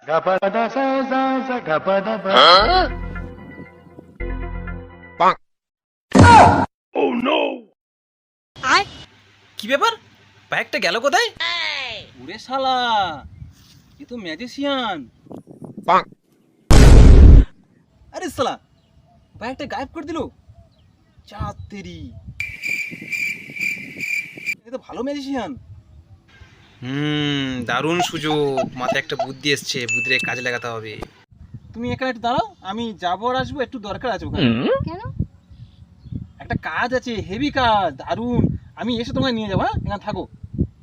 কি ব্যাপার, ব্যাগটা গেল কোথায়? ওরে শালা, এ তো ম্যাজিশিয়ান। আরে শালা, ব্যাগটা গায়েব করে দিল। চাতেরি, এ তো ভালো ম্যাজিশিয়ান। দারুণ সুযোগ, মাথায় একটা বুদ্ধি এসছে, বুদ্ধিরে কাজে লাগাতে হবে। তুমি এখানে একটু দাঁড়াও, আমি যাবো আর আসবো, একটু দরকার আছে ওখানে। কেন? একটা কাজ আছে, হেভি কাজ, দারুণ। আমি এসে তোমায় নিয়ে যাবো, হ্যাঁ? এখানে থাকো,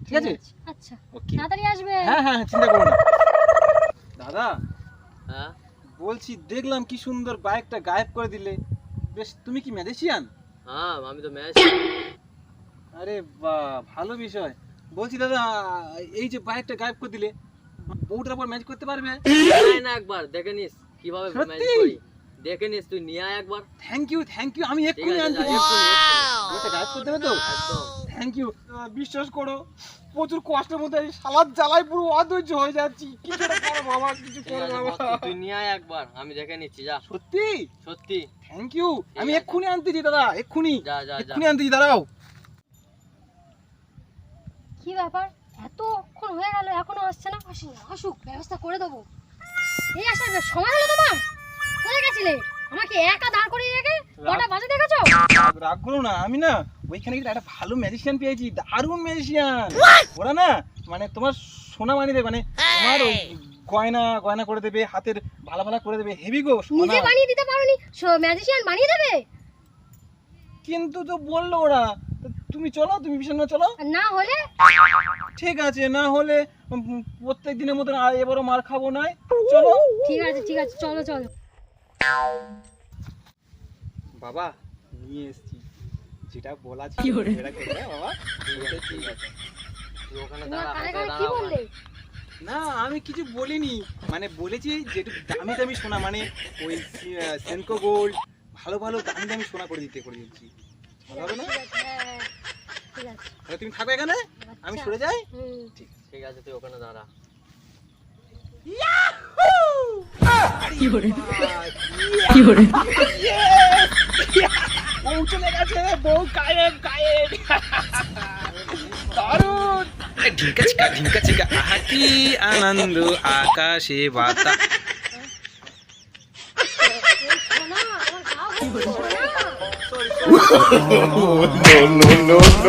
ঠিক আছে? আচ্ছা, ওকে। তাড়াতাড়ি আসবে। হ্যাঁ হ্যাঁ, চিন্তা করো না। দাদা, হ্যাঁ বলছি দেখলাম কি সুন্দর বাইকটা গায়েব করে দিলে। বেশ, তুমি কি ম্যাজিশিয়ান? হ্যাঁ, আমি তো ম্যাচ। আরে বাহ, ভালো বিষয়। বলছি দাদা, এই যে বাইকটা গায়েব করে দিলে, বউটার উপর ম্যাচ করতে পারবে? না, একবার দেখে নিস কিভাবে ম্যাচ সত্যি? করি। দেখে নিস, তুই নিয়ে আয় একবার। থ্যাংক ইউ, আমি ঠিক এক্ষুনি আছে, আনতে যা, এক্ষুনি। বউটা গায়েব করতে হবে তো? একদম। Thank you. বিশ্বাস করো, প্রচুর কষ্টের মধ্যে এই শালার জ্বালায় পুরো অধৈর্য হয়ে যাচ্ছি। কিছু একটা করো বাবা, কিছু ঠিক করো আছে, বাবা। বস, তুই নিয়ে আয় একবার, আমি দেখে নিচ্ছি। যা, সত্যি? সত্যি। থ্যাংক ইউ, আমি আছে। এক্ষুনি আনতেছি দাদা, এক্ষুনি যা যা যা। এক্ষুনি আনতেছি, দাঁড়াও। কি ব্যাপার, এতক্ষণ হয়ে গেল এখনো আসছে না? আসুক, ব্যবস্থা করে দেবো। এই আসার সময় হলো তোমার? কোথায় গেছিলে? আমাকে একা দাঁড় করিয়ে রেখে কটা বাজে দেখেছো? রাগ করো না, আমি না ওইখানে কিন্তু একটা ভালো ম্যাজিশিয়ান পেয়েছি, দারুণ ম্যাজিশিয়ান। ওরা না মানে তোমার সোনা বানিয়ে দেবে, মানে তোমার ওই গয়না গয়না করে দেবে, হাতের ভালো ভালো করে দেবে, হেভি গো সোনা। নিজে বানিয়ে দিতে পারোনি, ম্যাজিশিয়ান বানিয়ে দেবে? কিন্তু তো বললো ওরা। তো তুমি চলো, তুমি বিছানা চলো। আর না হলে? ঠিক আছে, না হলে প্রত্যেক দিনের মতন এবারও মার খাবো না, চলো। ঠিক আছে ঠিক আছে, চলো চলো। বাবা, নিয়ে এসেছি, যেটা বলা ছিল সেটা করবে বাবা। ঠিক আছে, তুই ওখানে তোমার দাঁড়া, কানে হাতে কানে কি দাঁড়া বললে? না, আমি কিছু বলিনি, মানে বলেছি যেটু দামি দামি সোনা, মানে ওই সেনকো গোল্ড, ভালো ভালো দামি দামি সোনা করে দিচ্ছি। ভালো হবে না? ঠিক আছে, হ্যাঁ, ঠিক আছে। তাহলে তুমি থাকো এখানে, আমি সরে যাই। হুম। ঠিক আছে, তুই ওখানে দাঁড়া। বউ চলে গেছে, বউ গায়েব গায়েব। দারুণ। ঢিঙ্কা চিকা আহা কি আনন্দ, আকাশে বাতা। এই সোনা, আমার গা ভর্তি সোনা। no, no, no, no.